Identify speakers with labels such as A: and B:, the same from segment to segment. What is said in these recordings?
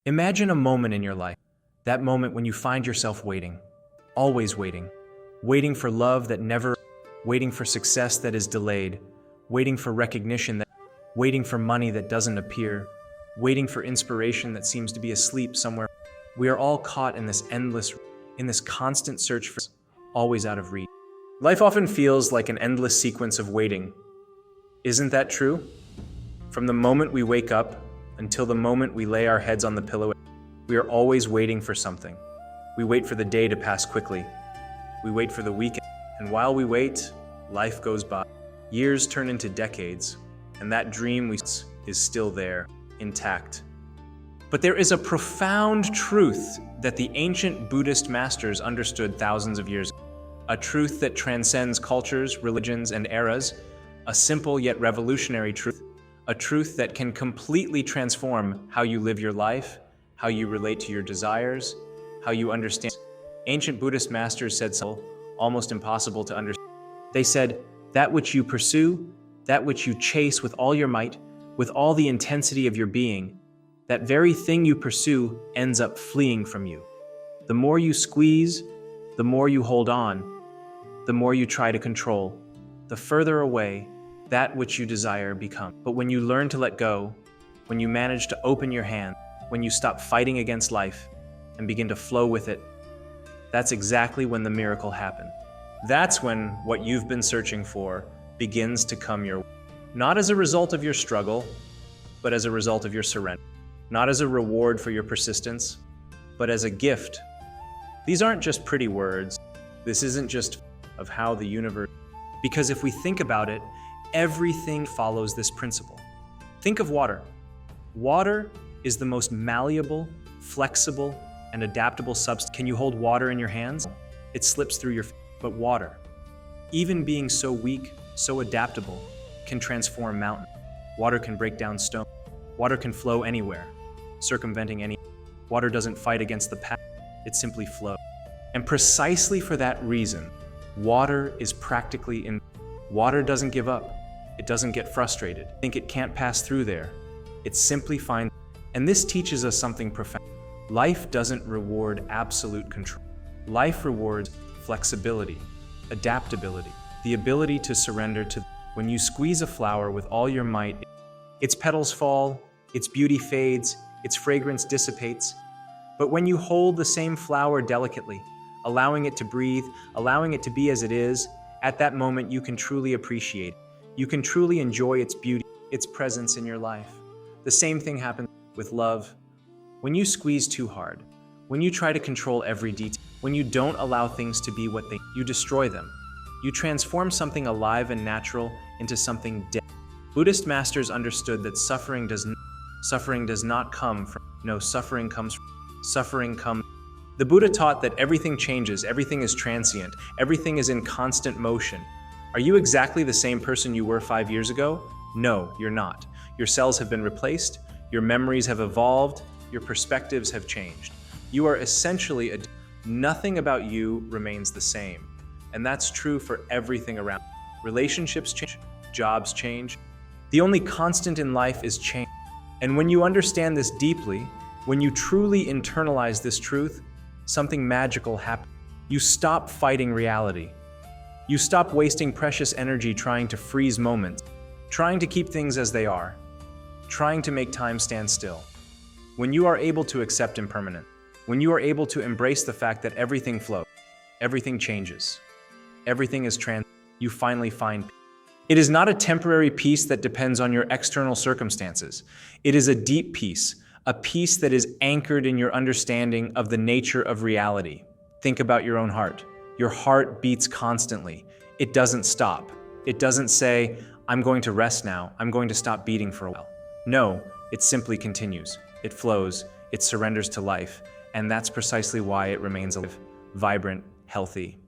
A: Imagine a moment in your life, that moment when you find yourself waiting, always waiting, waiting for love that never, waiting for success that is delayed, waiting for recognition waiting for money that doesn't appear, waiting for inspiration that seems to be asleep somewhere. We are all caught in this constant search for always out of reach. Life often feels like an endless sequence of waiting. Isn't that true? From the moment we wake up until the moment we lay our heads on the pillow, we are always waiting for something. We wait for the day to pass quickly. We wait for the weekend. And while we wait, life goes by. Years turn into decades, and that dream is still there, intact. But there is a profound truth that the ancient Buddhist masters understood thousands of years ago. A truth that transcends cultures, religions, and eras. A simple yet revolutionary truth. A truth that can completely transform how you live your life, how you relate to your desires, how you understand. Ancient Buddhist masters said something almost impossible to understand. They said, that which you pursue, that which you chase with all your might, with all the intensity of your being, that very thing you pursue ends up fleeing from you. The more you squeeze, the more you hold on, the more you try to control, the further away that which you desire becomes. But when you learn to let go, when you manage to open your hand, when you stop fighting against life and begin to flow with it, that's exactly when the miracle happens. That's when what you've been searching for begins to come your way. Not as a result of your struggle, but as a result of your surrender. Not as a reward for your persistence, but as a gift. These aren't just pretty words. This isn't just of how the universe, because if we think about it, everything follows this principle. Think of water. Water is the most malleable, flexible, and adaptable substance. Can you hold water in your hands? It slips through your fingers. But water, even being so weak, so adaptable, can transform mountains. Water can break down stone. Water can flow anywhere, circumventing any. Water doesn't fight against the path, it simply flows. And precisely for that reason, water is practically in. Water doesn't give up. It doesn't get frustrated. Think it can't pass through there. It simply finds. And this teaches us something profound. Life doesn't reward absolute control. Life rewards flexibility, adaptability, the ability to surrender to. When you squeeze a flower with all your might, its petals fall, its beauty fades, its fragrance dissipates. But when you hold the same flower delicately, allowing it to breathe, allowing it to be as it is, at that moment you can truly appreciate it. You can truly enjoy its beauty, its presence in your life. The same thing happens with love. When you squeeze too hard, when you try to control every detail, when you don't allow things to be what you destroy them. You transform something alive and natural into something dead. Buddhist masters understood that suffering does not come from. No, suffering comes. The Buddha taught that everything changes, everything is transient, everything is in constant motion. Are you exactly the same person you were 5 years ago? No, you're not. Your cells have been replaced, your memories have evolved, your perspectives have changed. You are essentially nothing about you remains the same. And that's true for everything around. Relationships change, jobs change. The only constant in life is change. And when you understand this deeply, when you truly internalize this truth, something magical happens. You stop fighting reality. You stop wasting precious energy trying to freeze moments, trying to keep things as they are, trying to make time stand still. When you are able to accept impermanence, when you are able to embrace the fact that everything flows, everything changes, everything is you finally find peace. It is not a temporary peace that depends on your external circumstances. It is a deep peace, a peace that is anchored in your understanding of the nature of reality. Think about your own heart. Your heart beats constantly. It doesn't stop. It doesn't say, I'm going to rest now. I'm going to stop beating for a while. No, it simply continues. It flows. It surrenders to life. And that's precisely why it remains alive, vibrant, healthy.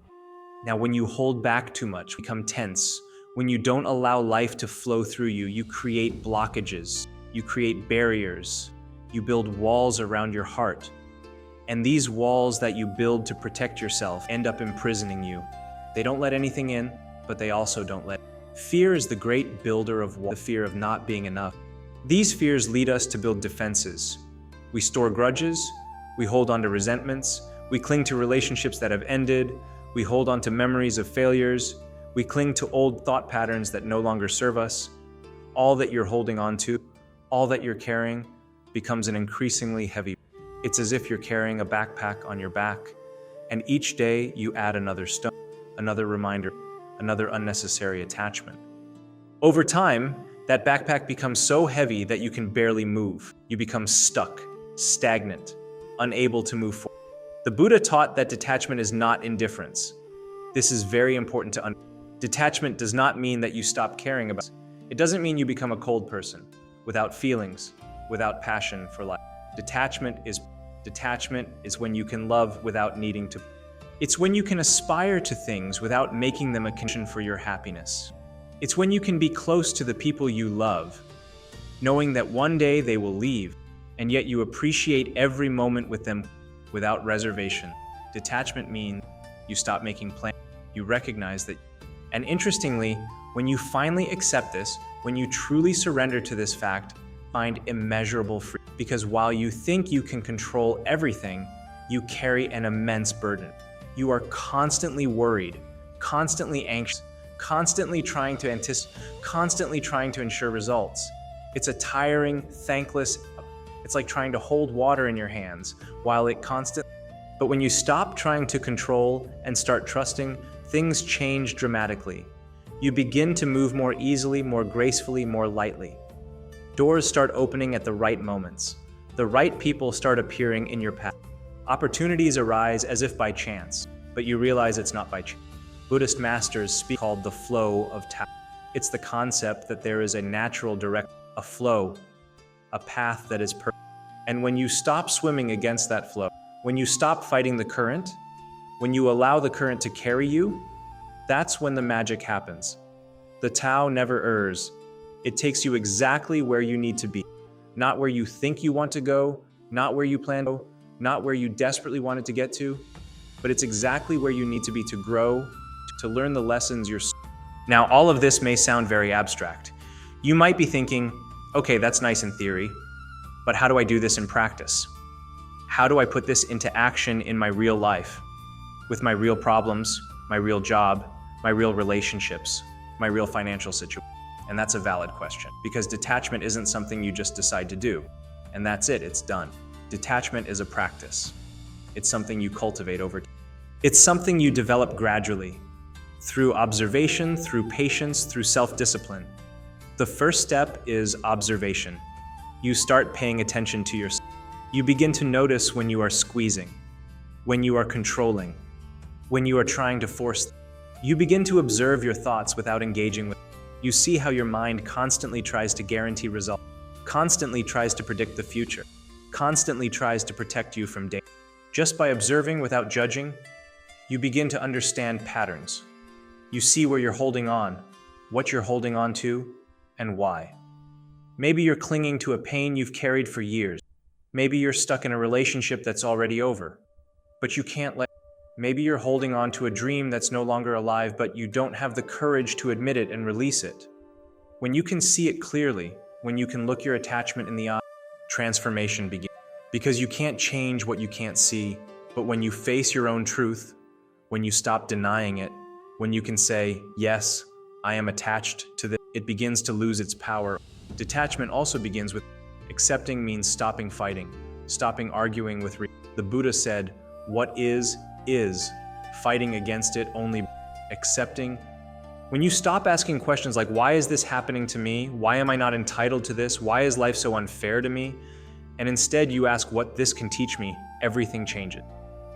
A: Now, when you hold back too much, become tense. When you don't allow life to flow through you, you create blockages. You create barriers. You build walls around your heart. And these walls that you build to protect yourself end up imprisoning you. They don't let anything in, but they also don't let. Fear is the great builder of walls, the fear of not being enough. These fears lead us to build defenses. We store grudges, we hold on to resentments, we cling to relationships that have ended, we hold on to memories of failures, we cling to old thought patterns that no longer serve us. All that you're holding on to, all that you're carrying, becomes an increasingly heavy. It's as if you're carrying a backpack on your back, and each day you add another stone, another reminder, another unnecessary attachment. Over time, that backpack becomes so heavy that you can barely move. You become stuck, stagnant, unable to move forward. The Buddha taught that detachment is not indifference. This is very important to understand. Detachment does not mean that you stop caring about it. It doesn't mean you become a cold person, without feelings, without passion for life. Detachment is when you can love without needing to. It's when you can aspire to things without making them a condition for your happiness. It's when you can be close to the people you love, knowing that one day they will leave, and yet you appreciate every moment with them without reservation. Detachment means you stop making plans. You recognize that. And interestingly, when you finally accept this, when you truly surrender to this fact, find immeasurable freedom. Because while you think you can control everything, you carry an immense burden. You are constantly worried, constantly anxious, constantly trying to anticipate, constantly trying to ensure results. It's a tiring, thankless. It's like trying to hold water in your hands while it constantly. But when you stop trying to control and start trusting, things change dramatically. You begin to move more easily, more gracefully, more lightly. Doors start opening at the right moments. The right people start appearing in your path. Opportunities arise as if by chance, but you realize it's not by chance. Buddhist masters speak called the flow of Tao. It's the concept that there is a natural direct, a flow, a path that is perfect. And when you stop swimming against that flow, when you stop fighting the current, when you allow the current to carry you, that's when the magic happens. The Tao never errs. It takes you exactly where you need to be, not where you think you want to go, not where you plan to go, not where you desperately wanted to get to, but it's exactly where you need to be to grow, to learn the lessons you're. Now, all of this may sound very abstract. You might be thinking, okay, that's nice in theory, but how do I do this in practice? How do I put this into action in my real life? With my real problems, my real job, my real relationships, my real financial situation? And that's a valid question, because detachment isn't something you just decide to do. And that's it, it's done. Detachment is a practice. It's something you cultivate over time. It's something you develop gradually, through observation, through patience, through self-discipline. The first step is observation. You start paying attention to yourself. You begin to notice when you are squeezing, when you are controlling, when you are trying to force. You begin to observe your thoughts without engaging with. You see how your mind constantly tries to guarantee results, constantly tries to predict the future, constantly tries to protect you from danger. Just by observing without judging, you begin to understand patterns. You see where you're holding on, what you're holding on to, and why. Maybe you're clinging to a pain you've carried for years. Maybe you're stuck in a relationship that's already over, but you can't let. Maybe you're holding on to a dream that's no longer alive, but you don't have the courage to admit it and release it. When you can see it clearly, when you can look your attachment in the eye, transformation begins. Because you can't change what you can't see, but when you face your own truth, when you stop denying it, when you can say, yes, I am attached to this, it begins to lose its power. Detachment also begins with accepting means stopping fighting, stopping arguing with the Buddha said, what is, fighting against it only accepting. When you stop asking questions like, why is this happening to me? Why am I not entitled to this? Why is life so unfair to me? And instead you ask what this can teach me, everything changes.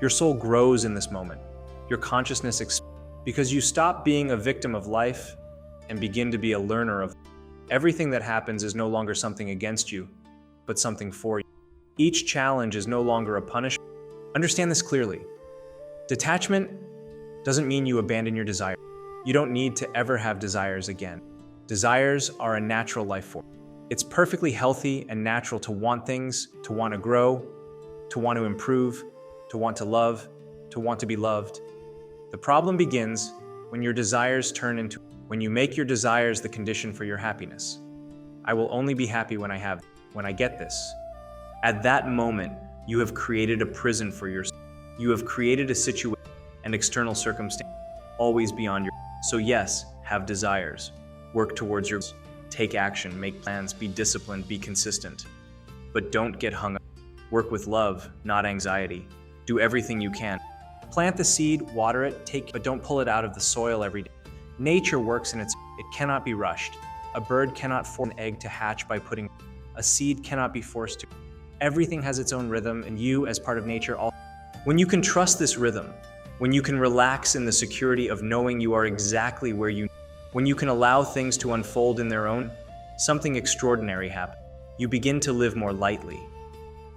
A: Your soul grows in this moment. Your consciousness expands because you stop being a victim of life and begin to be a learner of. Everything that happens is no longer something against you, but something for you. Each challenge is no longer a punishment. Understand this clearly. Detachment doesn't mean you abandon your desire. You don't need to ever have desires again. Desires are a natural life force. It's perfectly healthy and natural to want things, to want to grow, to want to improve, to want to love, to want to be loved. The problem begins when your desires turn into, when you make your desires the condition for your happiness. I will only be happy when I get this. At that moment, you have created a prison for yourself. You have created a situation and external circumstance always beyond your. So yes, have desires. Work towards your goals. Take action, make plans, be disciplined, be consistent. But don't get hung up. Work with love, not anxiety. Do everything you can. Plant the seed, water it, but don't pull it out of the soil every day. Nature works it cannot be rushed. A bird cannot force an egg to hatch by putting. A seed cannot be forced to. Everything has its own rhythm, and you, as part of nature, also. When you can trust this rhythm, when you can relax in the security of knowing you are exactly where you. When you can allow things to unfold in their own, something extraordinary happens. You begin to live more lightly.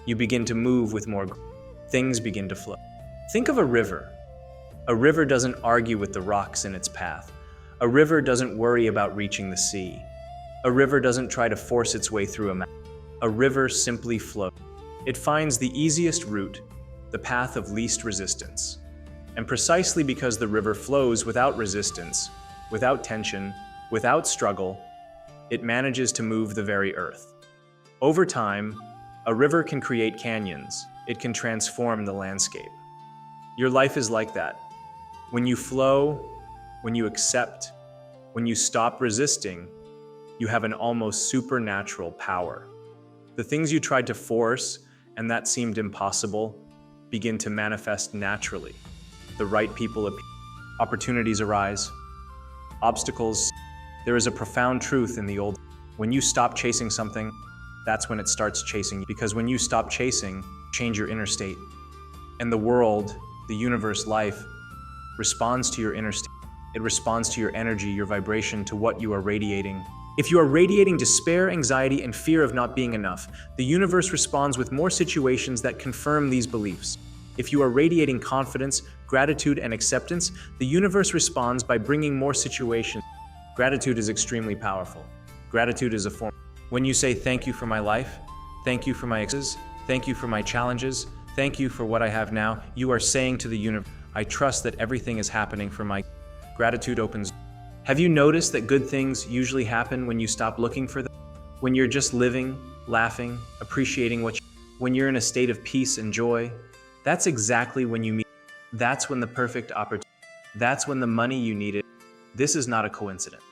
A: You begin to move with more. Things begin to flow. Think of a river. A river doesn't argue with the rocks in its path. A river doesn't worry about reaching the sea. A river doesn't try to force its way through a mountain. A river simply flows. It finds the easiest route, the path of least resistance. And precisely because the river flows without resistance, without tension, without struggle, it manages to move the very earth. Over time, a river can create canyons. It can transform the landscape. Your life is like that. When you flow, when you accept, when you stop resisting, you have an almost supernatural power. The things you tried to force and that seemed impossible begin to manifest naturally. The right people appear. Opportunities arise. Obstacles. There is a profound truth in the old. When you stop chasing something, that's when it starts chasing you. Because when you stop chasing, change your inner state. And the world, the universe, life, responds to your inner state. It responds to your energy, your vibration, to what you are radiating. If you are radiating despair, anxiety, and fear of not being enough, the universe responds with more situations that confirm these beliefs. If you are radiating confidence, gratitude, and acceptance, the universe responds by bringing more situations. Gratitude is extremely powerful. Gratitude is a form. When you say thank you for my life, thank you for my exes, thank you for my challenges, thank you for what I have now, you are saying to the universe, I trust that everything is happening for my. Gratitude opens. Have you noticed that good things usually happen when you stop looking for them? When you're just living, laughing, appreciating when you're in a state of peace and joy, that's exactly when you meet. That's when the perfect opportunity. That's when the money you needed. This is not a coincidence.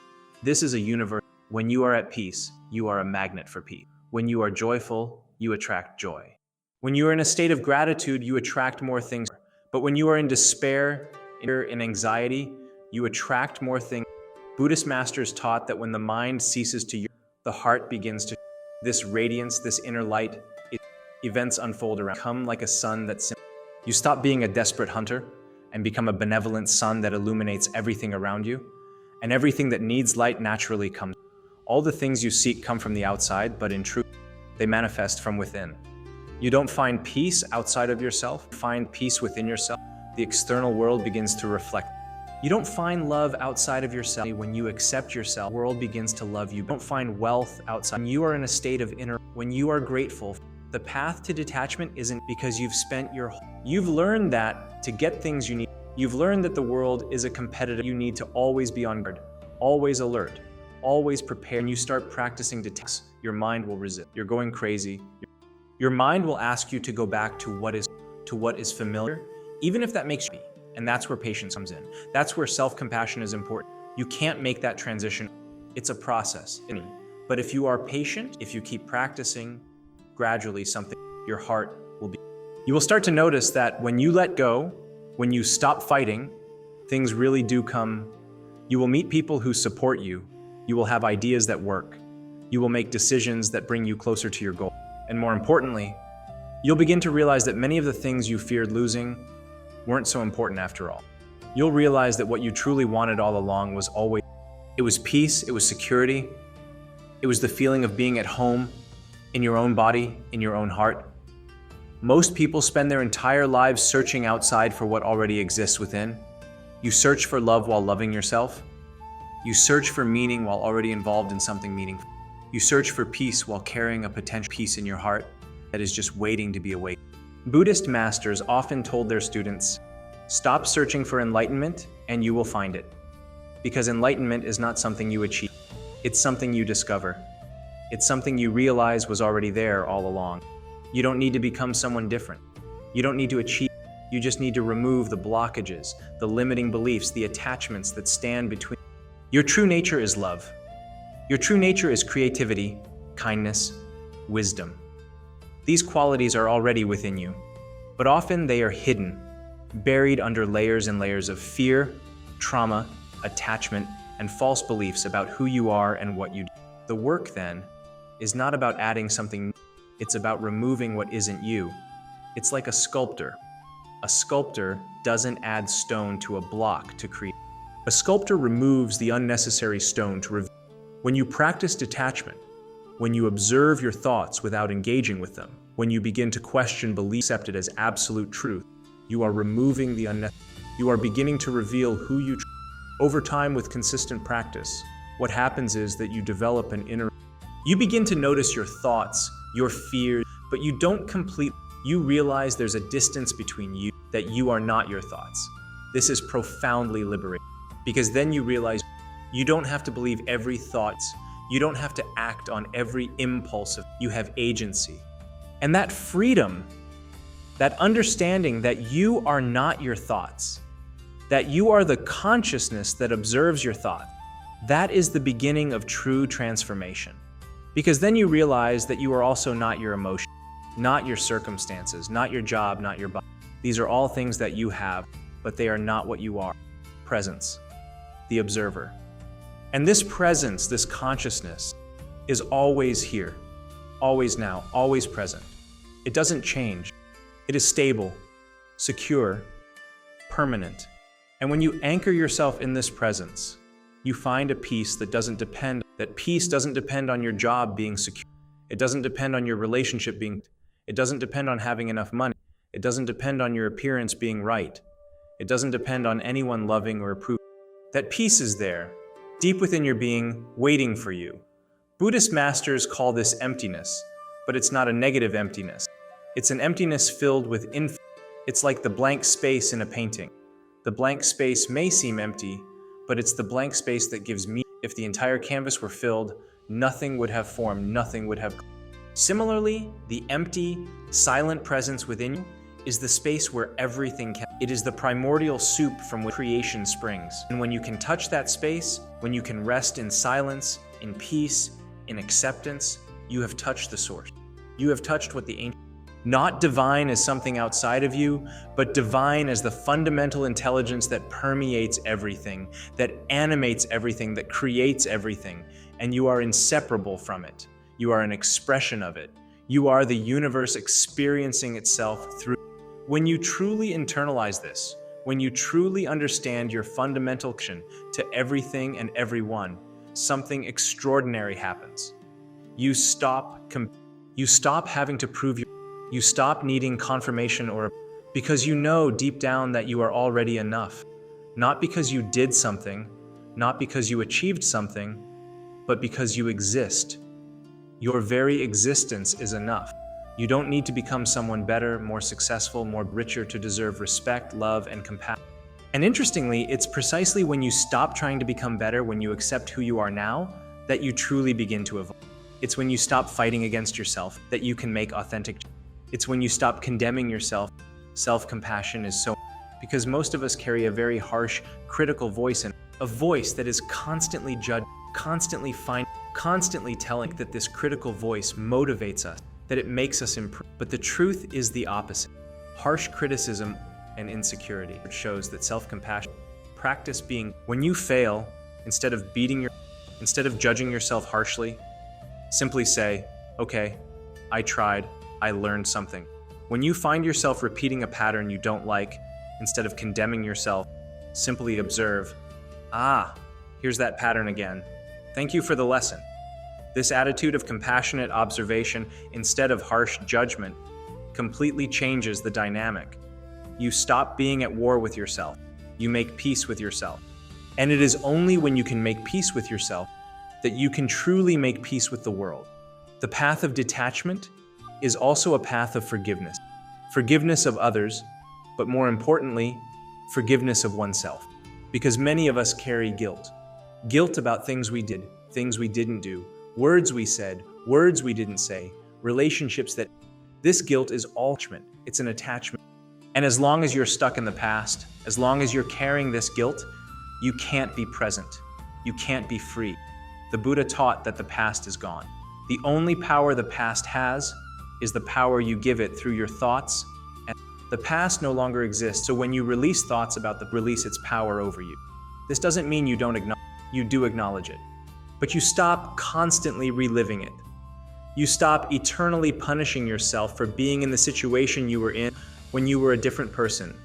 A: This is a universe. When you are at peace, you are a magnet for peace. When you are joyful, you attract joy. When you are in a state of gratitude, you attract more things. But when you are in despair, in anxiety, you attract more things. Buddhist masters taught that when the mind ceases to yearn, the heart begins to. This radiance, this inner light, events unfold around. Come like a sun that. You stop being a desperate hunter and become a benevolent sun that illuminates everything around you, and everything that needs light naturally comes. All the things you seek come from the outside, but in truth, they manifest from within. You don't find peace outside of yourself, you find peace within yourself. The external world begins to reflect. You don't find love outside of yourself. When you accept yourself, the world begins to love you. You don't find wealth outside. When you are in a state of inner, when you are grateful, the path to detachment isn't because you've learned that to get things you need. You've learned that the world is a competitive. You need to always be on guard, always alert, always prepared. When you start practicing detachment, your mind will resist. You're going crazy. Your mind will ask you to go back to what is familiar, even if that makes you happy. And that's where patience comes in. That's where self-compassion is important. You can't make that transition. It's a process. But if you are patient, if you keep practicing, gradually your heart will be. You will start to notice that when you let go, when you stop fighting, things really do come. You will meet people who support you. You will have ideas that work. You will make decisions that bring you closer to your goal. And more importantly, you'll begin to realize that many of the things you feared losing weren't so important after all. You'll realize that what you truly wanted all along was it was peace, it was security, it was the feeling of being at home, in your own body, in your own heart. Most people spend their entire lives searching outside for what already exists within. You search for love while loving yourself. You search for meaning while already involved in something meaningful. You search for peace while carrying a potential peace in your heart that is just waiting to be awakened. Buddhist masters often told their students, stop searching for enlightenment and you will find it. Because enlightenment is not something you achieve. It's something you discover. It's something you realize was already there all along. You don't need to become someone different. You don't need to achieve. You just need to remove the blockages, the limiting beliefs, the attachments that stand between. Your true nature is love. Your true nature is creativity, kindness, wisdom. These qualities are already within you, but often they are hidden, buried under layers and layers of fear, trauma, attachment, and false beliefs about who you are and what you do. The work, then, is not about adding something new. It's about removing what isn't you. It's like a sculptor. A sculptor doesn't add stone to a block to create. A sculptor removes the unnecessary stone to reveal. When you practice detachment, when you observe your thoughts without engaging with them, when you begin to question beliefs accepted as absolute truth, you are removing the unnecessary. You are beginning to reveal who you truly are. Over time, with consistent practice, what happens is that you develop an inner. You begin to notice your thoughts, your fears, but you don't completely. You realize there's a distance between you, that you are not your thoughts. This is profoundly liberating, because then you realize you don't have to believe every thought. You don't have to act on every impulse. You have agency. And that freedom, that understanding that you are not your thoughts, that you are the consciousness that observes your thought, that is the beginning of true transformation. Because then you realize that you are also not your emotions, not your circumstances, not your job, not your body. These are all things that you have, but they are not what you are. Presence, the observer. And this presence, this consciousness, is always here, always now, always present. It doesn't change. It is stable, secure, permanent. And when you anchor yourself in this presence, you find a peace that doesn't depend. That peace doesn't depend on your job being secure. It doesn't depend on your relationship being. It doesn't depend on having enough money. It doesn't depend on your appearance being right. It doesn't depend on anyone loving or approving. That peace is there, deep within your being, waiting for you. Buddhist masters call this emptiness, but it's not a negative emptiness. It's an emptiness filled with infinite. It's like the blank space in a painting. The blank space may seem empty, but it's the blank space that gives meaning. If the entire canvas were filled, nothing would have formed, nothing would have. Similarly, the empty, silent presence within you is the space where everything can. It is the primordial soup from which creation springs. And when you can touch that space, when you can rest in silence, in peace, in acceptance, you have touched the source. You have touched what the ancient. Not divine as something outside of you, but divine as the fundamental intelligence that permeates everything, that animates everything, that creates everything, and you are inseparable from it. You are an expression of it. You are the universe experiencing itself through. When you truly internalize this, when you truly understand your fundamental connection to everything and everyone, something extraordinary happens. You stop having to prove you stop needing confirmation because you know deep down that you are already enough. Not because you did something, not because you achieved something, but because you exist. Your very existence is enough. You don't need to become someone better, more successful, more richer to deserve respect, love, and compassion. And interestingly, it's precisely when you stop trying to become better, when you accept who you are now, that you truly begin to evolve. It's when you stop fighting against yourself that you can make authentic change. It's when you stop condemning yourself. Self-compassion is so, because most of us carry a very harsh, critical voice, and a voice that is constantly judged, constantly telling that this critical voice motivates us, that it makes us improve. But the truth is the opposite. Harsh criticism and insecurity shows that self-compassion, practice being, when you fail, instead of judging yourself harshly, simply say, okay, I tried, I learned something. When you find yourself repeating a pattern you don't like, instead of condemning yourself, simply observe, here's that pattern again. Thank you for the lesson. This attitude of compassionate observation instead of harsh judgment completely changes the dynamic. You stop being at war with yourself. You make peace with yourself. And it is only when you can make peace with yourself that you can truly make peace with the world. The path of detachment is also a path of forgiveness. Forgiveness of others, but more importantly, forgiveness of oneself. Because many of us carry guilt. Guilt about things we did, things we didn't do, words we said, words we didn't say, relationships that. This guilt is attachment. It's an attachment. And as long as you're stuck in the past, as long as you're carrying this guilt, you can't be present. You can't be free. The Buddha taught that the past is gone. The only power the past has is the power you give it through your thoughts. And the past no longer exists, so when you release thoughts about release its power over you. This doesn't mean you don't acknowledge, you do acknowledge it. But you stop constantly reliving it. You stop eternally punishing yourself for being in the situation you were in when you were a different person,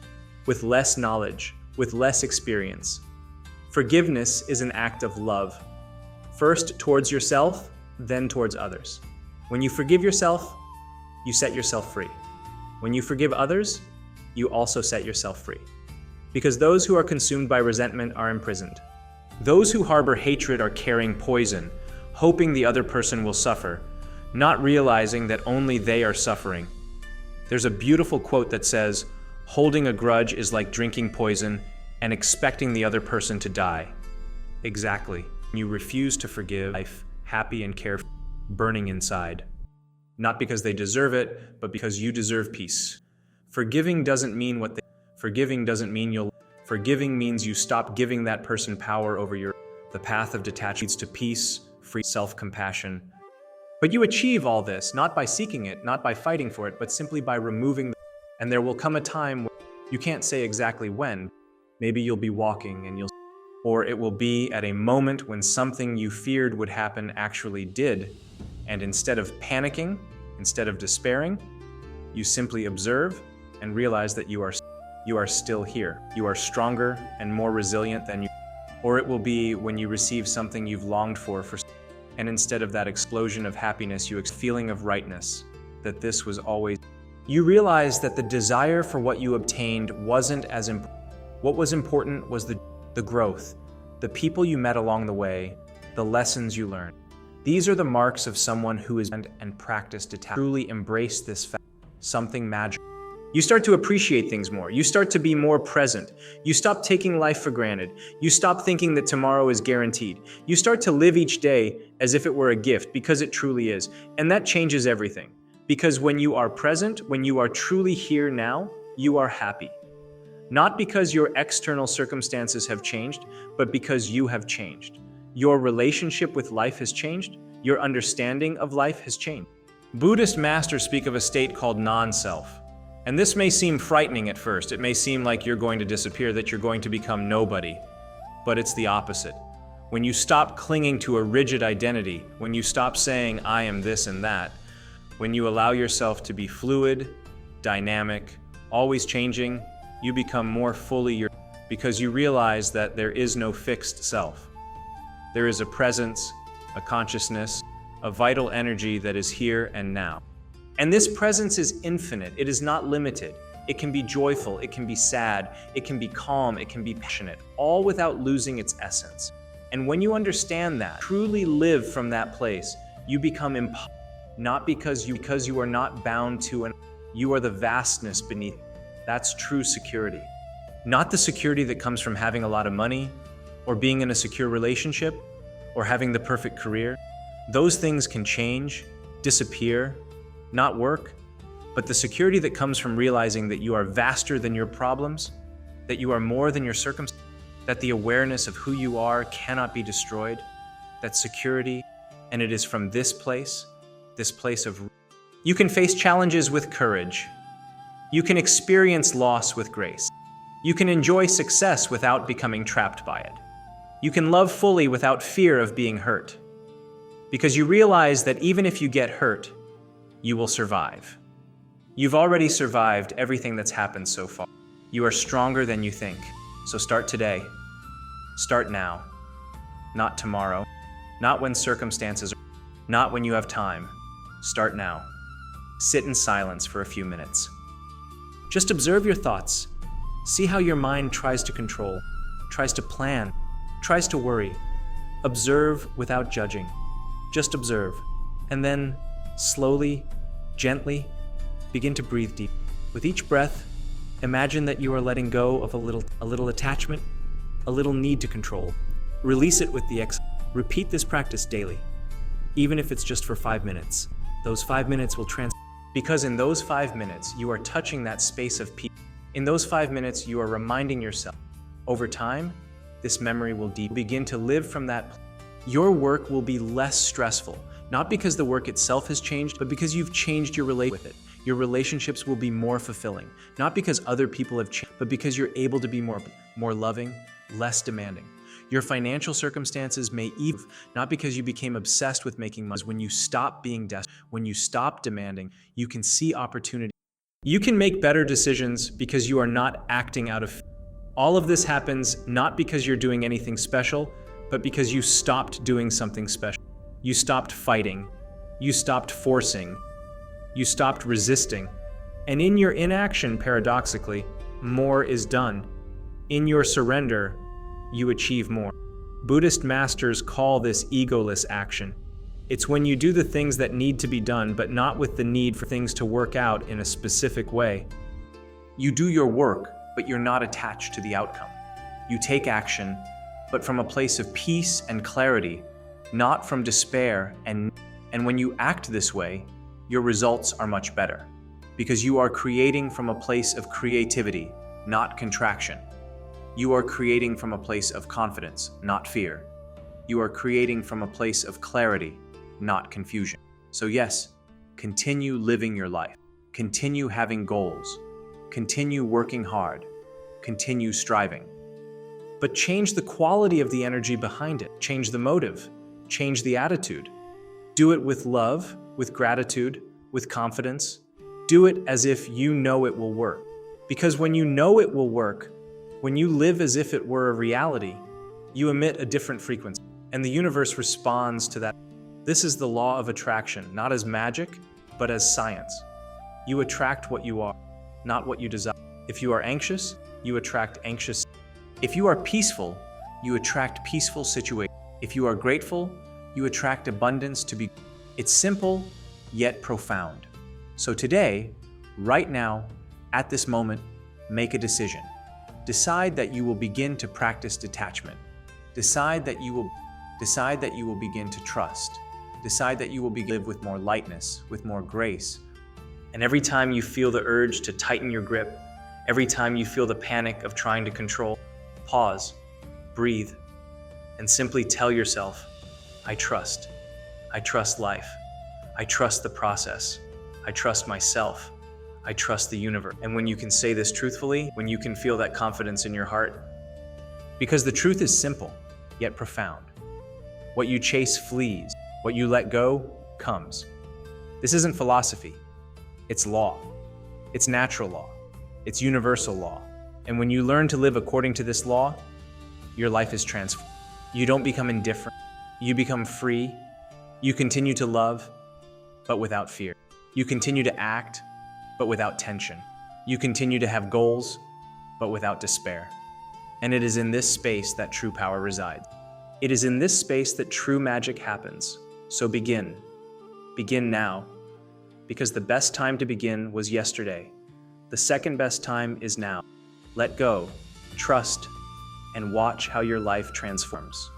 A: with less knowledge, with less experience. Forgiveness is an act of love. First towards yourself, then towards others. When you forgive yourself, you set yourself free. When you forgive others, you also set yourself free. Because those who are consumed by resentment are imprisoned. Those who harbor hatred are carrying poison, hoping the other person will suffer, not realizing that only they are suffering. There's a beautiful quote that says, "Holding a grudge is like drinking poison and expecting the other person to die." Exactly. You refuse to forgive life, happy and carefree, burning inside. Not because they deserve it, but because you deserve peace. Forgiving doesn't mean Forgiving doesn't mean you'll. Forgiving means you stop giving that person power over your. The path of detachment leads to peace, free self-compassion. But you achieve all this not by seeking it, not by fighting for it, but simply by removing. And there will come a time when you can't say exactly when. Maybe you'll be walking and you'll. Or it will be at a moment when something you feared would happen actually did. And instead of panicking, instead of despairing, you simply observe and realize that you are still here. You are stronger and more resilient than you. Or it will be when you receive something you've longed for, and instead of that explosion of happiness, you feeling of rightness, that this was always. You realize that the desire for what you obtained wasn't as important. What was important was the growth, the people you met along the way, the lessons you learned. These are the marks of someone who is and practiced detachment. Truly embrace this fact, something magical. You start to appreciate things more. You start to be more present. You stop taking life for granted. You stop thinking that tomorrow is guaranteed. You start to live each day as if it were a gift, because it truly is. And that changes everything. Because when you are present, when you are truly here now, you are happy. Not because your external circumstances have changed, but because you have changed. Your relationship with life has changed. Your understanding of life has changed. Buddhist masters speak of a state called non-self. And this may seem frightening at first. It may seem like you're going to disappear, that you're going to become nobody. But it's the opposite. When you stop clinging to a rigid identity, when you stop saying, I am this and that, when you allow yourself to be fluid, dynamic, always changing, you become more fully your, because you realize that there is no fixed self. There is a presence, a consciousness, a vital energy that is here and now. And this presence is infinite. It is not limited. It can be joyful, it can be sad, it can be calm, it can be passionate, all without losing its essence. And when you understand that, truly live from that place, you become empowered, not because you are not bound to you are the vastness beneath. That's true security. Not the security that comes from having a lot of money, or being in a secure relationship, or having the perfect career. Those things can change, disappear, not work, but the security that comes from realizing that you are vaster than your problems, that you are more than your circumstances, that the awareness of who you are cannot be destroyed, that security, and it is from this place of. You can face challenges with courage. You can experience loss with grace. You can enjoy success without becoming trapped by it. You can love fully without fear of being hurt. Because you realize that even if you get hurt, you will survive. You've already survived everything that's happened so far. You are stronger than you think. So start today. Start now. Not tomorrow. Not when circumstances are. Not when you have time. Start now. Sit in silence for a few minutes. Just observe your thoughts. See how your mind tries to control, tries to plan, tries to worry. Observe without judging. Just observe. And then, slowly, gently, begin to breathe deep. With each breath, imagine that you are letting go of a little attachment, a little need to control. Release it with the exhale. Repeat this practice daily, even if it's just for 5 minutes. Those 5 minutes will Because in those 5 minutes, you are touching that space of peace. In those 5 minutes, you are reminding yourself. Over time, this memory will begin to live from that place. Your work will be less stressful, not because the work itself has changed, but because you've changed your relationship with it. Your relationships will be more fulfilling, not because other people have changed, but because you're able to be more loving, less demanding. Your financial circumstances may even, not because you became obsessed with making money. When you stop being desperate, when you stop demanding, you can see opportunity. You can make better decisions because you are not acting out of fear. All of this happens not because you're doing anything special, but because you stopped doing something special. You stopped fighting. You stopped forcing. You stopped resisting. And in your inaction, paradoxically, more is done. In your surrender, you achieve more. Buddhist masters call this egoless action. It's when you do the things that need to be done, but not with the need for things to work out in a specific way. You do your work, but you're not attached to the outcome. You take action, but from a place of peace and clarity, not from despair. And when you act this way, your results are much better, because you are creating from a place of creativity, not contraction. You are creating from a place of confidence, not fear. You are creating from a place of clarity, not confusion. So yes, continue living your life. Continue having goals. Continue working hard. Continue striving. But change the quality of the energy behind it. Change the motive. Change the attitude. Do it with love, with gratitude, with confidence. Do it as if you know it will work. Because when you know it will work, when you live as if it were a reality, you emit a different frequency, and the universe responds to that. This is the law of attraction, not as magic, but as science. You attract what you are, not what you desire. If you are anxious, you attract anxious. If you are peaceful, you attract peaceful situations. If you are grateful, you attract abundance to be. It's simple, yet profound. So today, right now, at this moment, make a decision. Decide that you will begin to practice detachment. Decide that you will begin to trust. Decide that you will live with more lightness, with more grace. And every time you feel the urge to tighten your grip, every time you feel the panic of trying to control, pause, breathe, and simply tell yourself, I trust. I trust life. I trust the process. I trust myself. I trust the universe. And when you can say this truthfully, when you can feel that confidence in your heart, because the truth is simple, yet profound. What you chase flees. What you let go comes. This isn't philosophy. It's law. It's natural law. It's universal law. And when you learn to live according to this law, your life is transformed. You don't become indifferent. You become free. You continue to love, but without fear. You continue to act, but without tension. You continue to have goals, but without despair. And it is in this space that true power resides. It is in this space that true magic happens. So begin. Begin now. Because the best time to begin was yesterday. The second best time is now. Let go, trust, and watch how your life transforms.